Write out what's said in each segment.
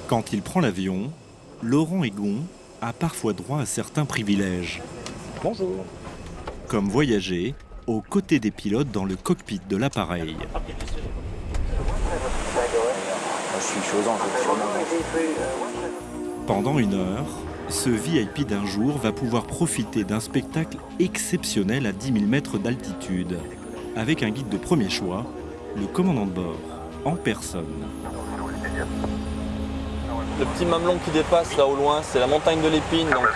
Quand il prend l'avion, Laurent Egon a parfois droit à certains privilèges, Bonjour. comme voyager aux côtés des pilotes dans le cockpit de l'appareil. Je suis chose en Pendant 1 heure, ce VIP d'un jour va pouvoir profiter d'un spectacle exceptionnel à 10 000 mètres d'altitude, avec un guide de premier choix, le commandant de bord, en personne. Le petit mamelon qui dépasse là au loin, c'est la montagne de l'Épine. Donc,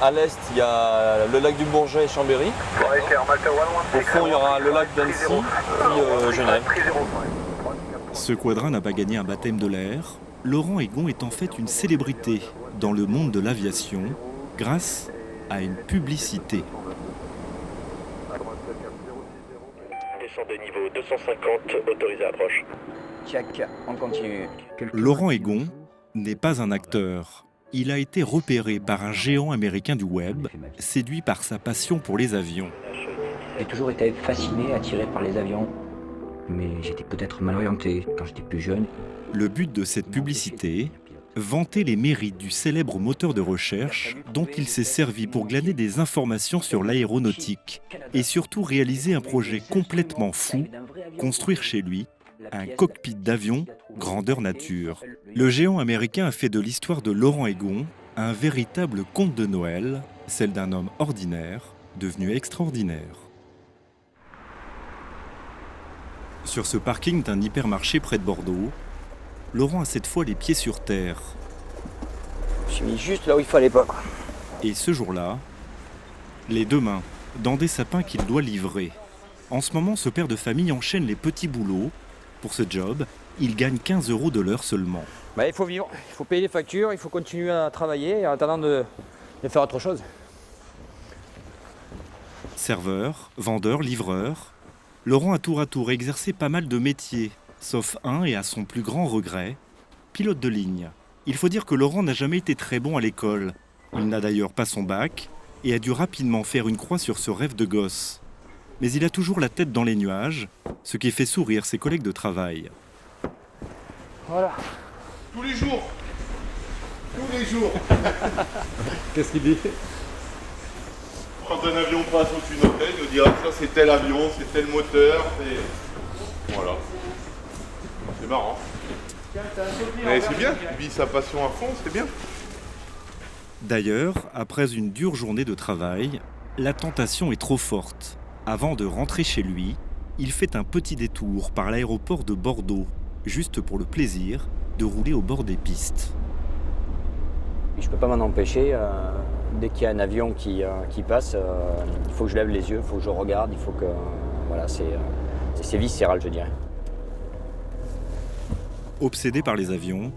à l'est, il y a le lac du Bourget et Chambéry. Au fond, il y aura le lac d'Annecy, puis Genève. Ce quadra n'a pas gagné un baptême de l'air. Laurent Egon est en fait une célébrité dans le monde de l'aviation grâce à une publicité. Descendez niveau 250, autorisé approche. Check, on continue. Laurent Egon n'est pas un acteur. Il a été repéré par un géant américain du web, séduit par sa passion pour les avions. J'ai toujours été fasciné, attiré par les avions, mais j'étais peut-être mal orienté quand j'étais plus jeune. Le but de cette publicité, vanter les mérites du célèbre moteur de recherche dont il s'est servi pour glaner des informations sur l'aéronautique et surtout réaliser un projet complètement fou, construire chez lui un cockpit d'avion grandeur nature. Le géant américain a fait de l'histoire de Laurent Egon un véritable conte de Noël, celle d'un homme ordinaire devenu extraordinaire. Sur ce parking d'un hypermarché près de Bordeaux, Laurent a cette fois les pieds sur terre. Je suis mis juste là où il fallait pas. Et ce jour-là, les 2 mains dans des sapins qu'il doit livrer. En ce moment, ce père de famille enchaîne les petits boulots. Pour ce job, il gagne 15 € de l'heure seulement. Il faut vivre, il faut payer les factures, il faut continuer à travailler en attendant de faire autre chose. Serveur, vendeur, livreur, Laurent a tour à tour exercé pas mal de métiers, sauf un et à son plus grand regret, pilote de ligne. Il faut dire que Laurent n'a jamais été très bon à l'école. Il n'a d'ailleurs pas son bac et a dû rapidement faire une croix sur ce rêve de gosse. Mais il a toujours la tête dans les nuages, ce qui fait sourire ses collègues de travail. Voilà. Tous les jours. Tous les jours. Qu'est-ce qu'il dit? Quand un avion passe au-dessus de notre tête, il nous dira que ça c'est tel avion, c'est tel moteur, c'est... Voilà. C'est marrant. Mais c'est bien, il vit sa passion à fond, c'est bien. D'ailleurs, après une dure journée de travail, la tentation est trop forte. Avant de rentrer chez lui, il fait un petit détour par l'aéroport de Bordeaux, juste pour le plaisir de rouler au bord des pistes. Je ne peux pas m'en empêcher. Dès qu'il y a un avion qui passe, il faut que je lève les yeux, il faut que je regarde, il faut que... Voilà, c'est viscéral, je dirais. Obsédé par les avions,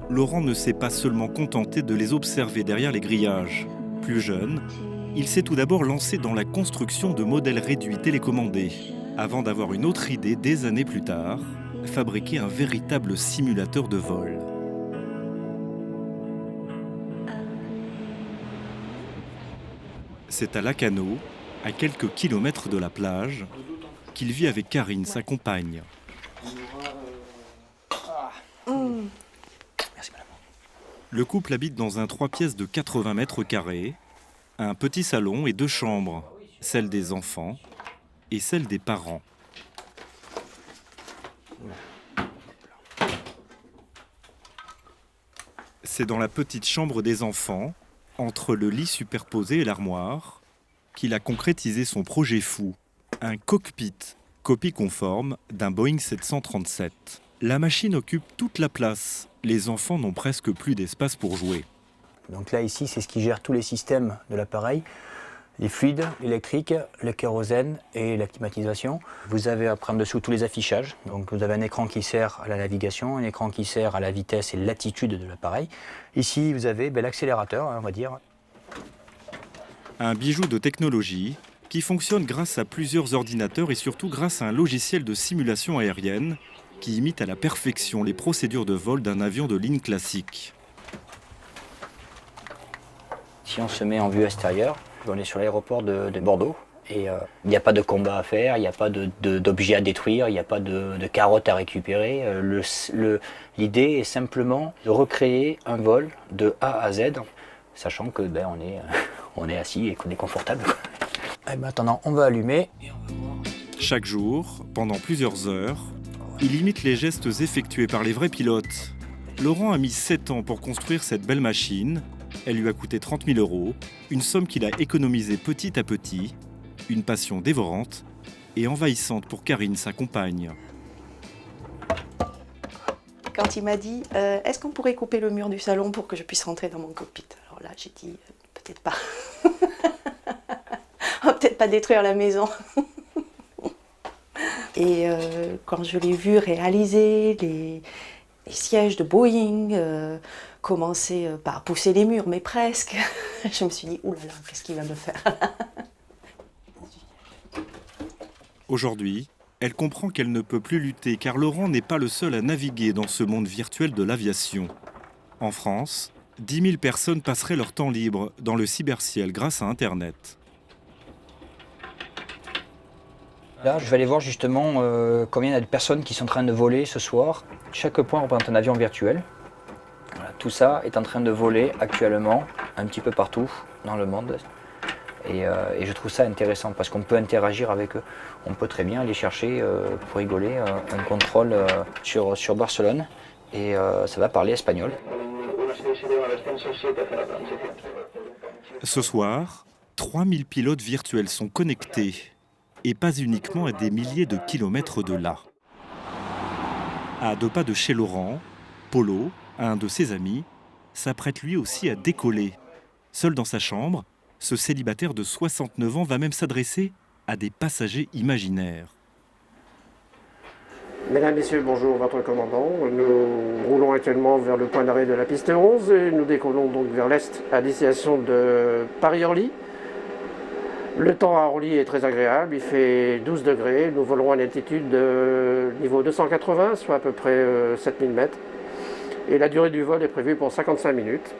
Laurent ne s'est pas seulement contenté de les observer derrière les grillages. Plus jeune, il s'est tout d'abord lancé dans la construction de modèles réduits télécommandés, avant d'avoir une autre idée des années plus tard, fabriquer un véritable simulateur de vol. C'est à Lacanau, à quelques kilomètres de la plage, qu'il vit avec Karine, sa compagne. Merci madame. Le couple habite dans un 3 pièces de 80 mètres carrés, un petit salon et 2 chambres, celle des enfants et celle des parents. C'est dans la petite chambre des enfants, entre le lit superposé et l'armoire, qu'il a concrétisé son projet fou, un cockpit, copie conforme d'un Boeing 737. La machine occupe toute la place. Les enfants n'ont presque plus d'espace pour jouer. Donc là, ici, c'est ce qui gère tous les systèmes de l'appareil, les fluides électriques, le kérosène et la climatisation. Vous avez après en dessous tous les affichages. Donc vous avez un écran qui sert à la navigation, un écran qui sert à la vitesse et l'attitude de l'appareil. Ici, vous avez l'accélérateur, on va dire. Un bijou de technologie qui fonctionne grâce à plusieurs ordinateurs et surtout grâce à un logiciel de simulation aérienne qui imite à la perfection les procédures de vol d'un avion de ligne classique. Si on se met en vue extérieure, on est sur l'aéroport de Bordeaux Et il n'y a pas de combat à faire, il n'y a pas d'objets à détruire, il n'y a pas de carottes à récupérer. L'idée est simplement de recréer un vol de A à Z, sachant que on est assis et qu'on est confortable. Et maintenant, on va allumer. Chaque jour, pendant plusieurs heures, il imite les gestes effectués par les vrais pilotes. Laurent a mis 7 ans pour construire cette belle machine. Elle lui a coûté 30 000 €, une somme qu'il a économisée petit à petit, une passion dévorante et envahissante pour Karine, sa compagne. Quand il m'a dit « Est-ce qu'on pourrait couper le mur du salon pour que je puisse rentrer dans mon cockpit ?» Alors là, j'ai dit « Peut-être pas. On va peut-être pas détruire la maison. » Et quand je l'ai vu réaliser les sièges de Boeing, commencer pas à pousser les murs, mais presque, je me suis dit « Ouh là là, qu'est-ce qu'il va me faire ?» Aujourd'hui, elle comprend qu'elle ne peut plus lutter car Laurent n'est pas le seul à naviguer dans ce monde virtuel de l'aviation. En France, 10 000 personnes passeraient leur temps libre dans le cyberciel grâce à Internet. Là, je vais aller voir justement combien il y a de personnes qui sont en train de voler ce soir. Chaque point représente un avion virtuel. Voilà, tout ça est en train de voler actuellement un petit peu partout dans le monde. Et je trouve ça intéressant parce qu'on peut interagir avec eux. On peut très bien aller chercher, pour rigoler, un contrôle sur Barcelone et ça va parler espagnol. Ce soir, 3000 pilotes virtuels sont connectés et pas uniquement à des milliers de kilomètres de là. À 2 pas de chez Laurent, Polo, un de ses amis, s'apprête lui aussi à décoller. Seul dans sa chambre, ce célibataire de 69 ans va même s'adresser à des passagers imaginaires. Mesdames, Messieurs, bonjour, votre commandant. Nous roulons actuellement vers le point d'arrêt de la piste 11 et nous décollons donc vers l'est à destination de Paris-Orly. Le temps à Orly est très agréable, il fait 12 degrés. Nous volerons à une altitude de niveau 280, soit à peu près 7000 mètres. Et la durée du vol est prévue pour 55 minutes.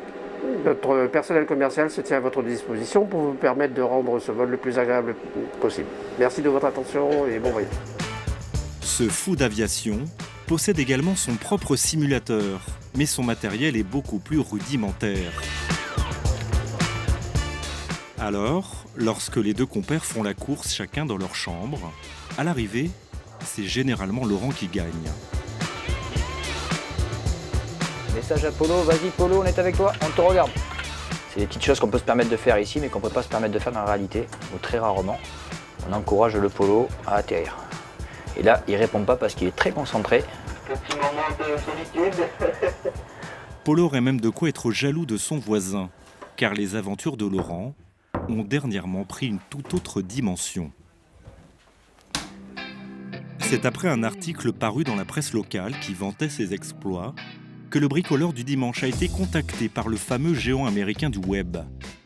Notre personnel commercial se tient à votre disposition pour vous permettre de rendre ce vol le plus agréable possible. Merci de votre attention et bon voyage. Ce fou d'aviation possède également son propre simulateur, mais son matériel est beaucoup plus rudimentaire. Alors, lorsque les deux compères font la course chacun dans leur chambre, à l'arrivée, c'est généralement Laurent qui gagne. Message à Polo, vas-y Polo, on est avec toi, on te regarde. C'est des petites choses qu'on peut se permettre de faire ici, mais qu'on ne peut pas se permettre de faire dans la réalité, ou très rarement. On encourage le Polo à atterrir. Et là, il ne répond pas parce qu'il est très concentré. Petit moment de solitude. Polo aurait même de quoi être jaloux de son voisin, car les aventures de Laurent ont dernièrement pris une toute autre dimension. C'est après un article paru dans la presse locale qui vantait ses exploits que le bricoleur du dimanche a été contacté par le fameux géant américain du web.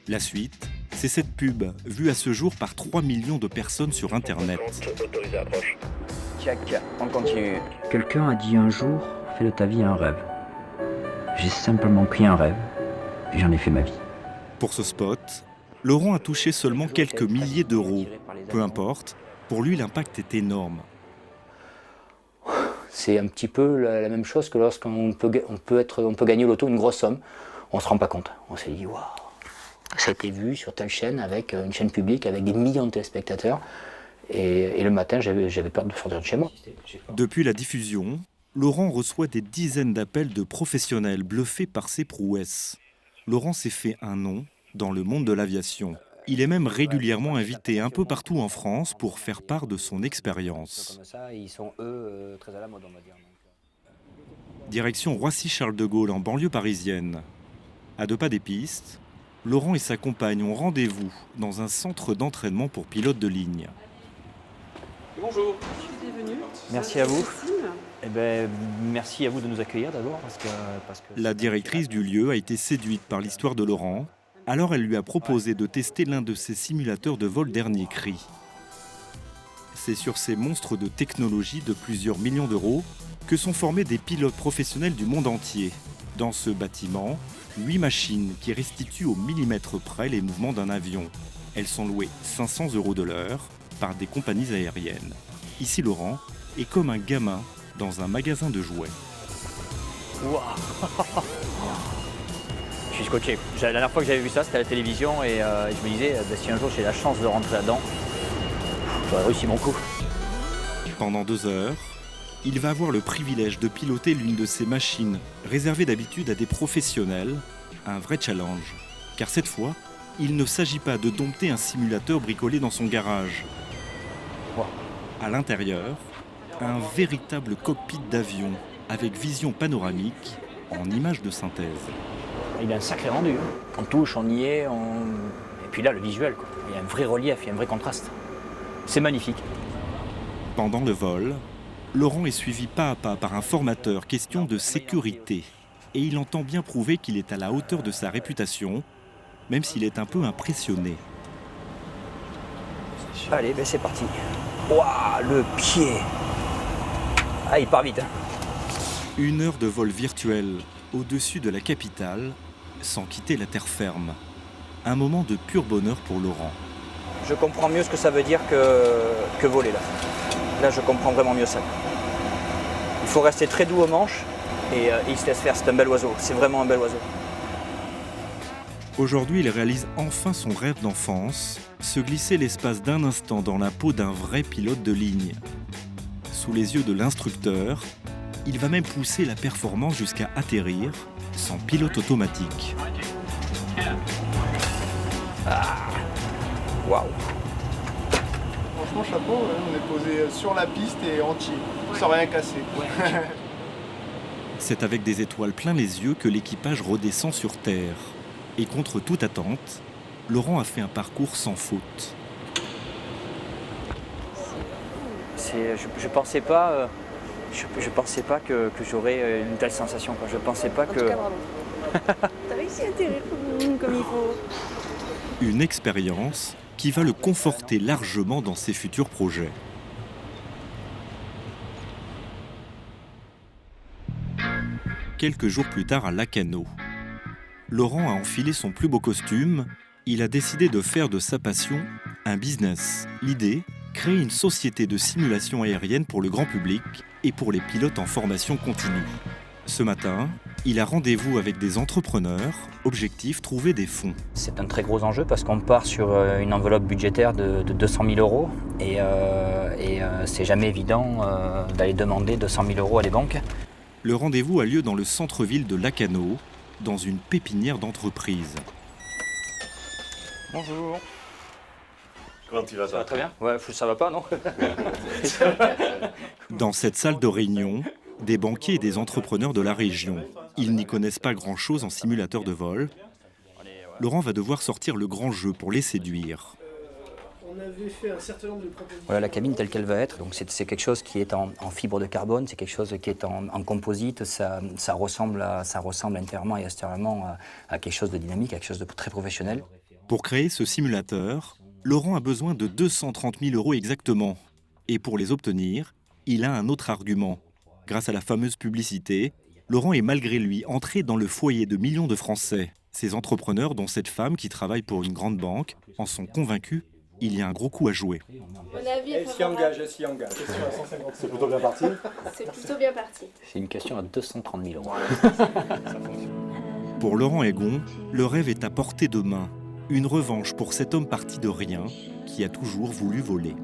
La suite, c'est cette pub, vue à ce jour par 3 millions de personnes sur Internet. Autorisé approche. Check, on continue. Quelqu'un a dit un jour, fais de ta vie un rêve. J'ai simplement pris un rêve et j'en ai fait ma vie. Pour ce spot, Laurent a touché seulement quelques milliers d'euros. Peu importe, pour lui l'impact est énorme. C'est un petit peu la même chose que lorsqu'on peut gagner au loto une grosse somme. On ne se rend pas compte. On s'est dit, waouh, ça a été vu sur telle chaîne, avec une chaîne publique, avec des millions de téléspectateurs. Et le matin, j'avais peur de sortir de chez moi. Depuis la diffusion, Laurent reçoit des dizaines d'appels de professionnels bluffés par ses prouesses. Laurent s'est fait un nom dans le monde de l'aviation. Il est même régulièrement invité un peu partout en France pour faire part de son expérience. Direction Roissy-Charles de Gaulle en banlieue parisienne. À 2 pas des pistes, Laurent et sa compagne ont rendez-vous dans un centre d'entraînement pour pilotes de ligne. Bonjour. Merci à vous. Merci à vous de nous accueillir d'abord. Parce que La directrice du lieu a été séduite par l'histoire de Laurent. Alors elle lui a proposé de tester l'un de ses simulateurs de vol dernier cri. C'est sur ces monstres de technologie de plusieurs millions d'euros que sont formés des pilotes professionnels du monde entier. Dans ce bâtiment, 8 machines qui restituent au millimètre près les mouvements d'un avion. Elles sont louées 500 € de l'heure par des compagnies aériennes. Ici, Laurent est comme un gamin dans un magasin de jouets. Wow. Je suis scotché. La dernière fois que j'avais vu ça, c'était à la télévision et je me disais, si un jour j'ai la chance de rentrer là-dedans, j'aurais réussi mon coup. Pendant 2 heures, il va avoir le privilège de piloter l'une de ces machines, réservées d'habitude à des professionnels, un vrai challenge. Car cette fois, il ne s'agit pas de dompter un simulateur bricolé dans son garage. Wow. À l'intérieur, un véritable cockpit d'avion avec vision panoramique en images de synthèse. Il a un sacré rendu. On touche, on y est, et puis là, le visuel, quoi. Il y a un vrai relief, il y a un vrai contraste. C'est magnifique. Pendant le vol, Laurent est suivi pas à pas par un formateur question de sécurité. Et il entend bien prouver qu'il est à la hauteur de sa réputation, même s'il est un peu impressionné. Allez, ben c'est parti. Waouh, le pied. Ah, il part vite. 1 heure de vol virtuel au-dessus de la capitale, sans quitter la terre ferme. Un moment de pur bonheur pour Laurent. Je comprends mieux ce que ça veut dire que voler là. Là, je comprends vraiment mieux ça. Il faut rester très doux aux manches et il se laisse faire. C'est un bel oiseau. C'est vraiment un bel oiseau. Aujourd'hui, il réalise enfin son rêve d'enfance, se glisser l'espace d'un instant dans la peau d'un vrai pilote de ligne. Sous les yeux de l'instructeur, il va même pousser la performance jusqu'à atterrir sans pilote automatique. Ah. Waouh. Franchement, chapeau, on est posé sur la piste et entier, sans rien casser. C'est avec des étoiles plein les yeux que l'équipage redescend sur Terre. Et contre toute attente, Laurent a fait un parcours sans faute. Je pensais pas, je pensais pas que j'aurais une telle sensation. Quoi. Je pensais pas que. En tout cas, bravo. T'as réussi à atterrir comme il faut. Une expérience qui va le conforter largement dans ses futurs projets. Quelques jours plus tard à Lacanau, Laurent a enfilé son plus beau costume. Il a décidé de faire de sa passion un business. L'idée, créer une société de simulation aérienne pour le grand public et pour les pilotes en formation continue. Ce matin, il a rendez-vous avec des entrepreneurs. Objectif, trouver des fonds. C'est un très gros enjeu parce qu'on part sur une enveloppe budgétaire de 200 000 € et c'est jamais évident d'aller demander 200 000 € à des banques. Le rendez-vous a lieu dans le centre-ville de Lacanau, dans une pépinière d'entreprise. Bonjour. Comment tu vas, ça va très bien. Ouais, ça va pas, non? Dans cette salle de réunion, des banquiers et des entrepreneurs de la région. Ils n'y connaissent pas grand-chose en simulateur de vol. Laurent va devoir sortir le grand jeu pour les séduire. On avait fait un certain nombre de propositions. Voilà la cabine telle qu'elle va être. Donc c'est quelque chose qui est en fibre de carbone, c'est quelque chose qui est en composite. Ça ressemble intérieurement et extérieurement à quelque chose de dynamique, à quelque chose de très professionnel. Pour créer ce simulateur, Laurent a besoin de 230 000 € exactement. Et pour les obtenir, il a un autre argument. Grâce à la fameuse publicité, Laurent est malgré lui entré dans le foyer de millions de Français. Ces entrepreneurs, dont cette femme qui travaille pour une grande banque, en sont convaincus. Il y a un gros coup à jouer. Elle s'y engage. C'est plutôt bien parti. C'est plutôt bien parti. C'est une question à 230 000 €. Pour Laurent Egon, le rêve est à portée de main. Une revanche pour cet homme parti de rien qui a toujours voulu voler.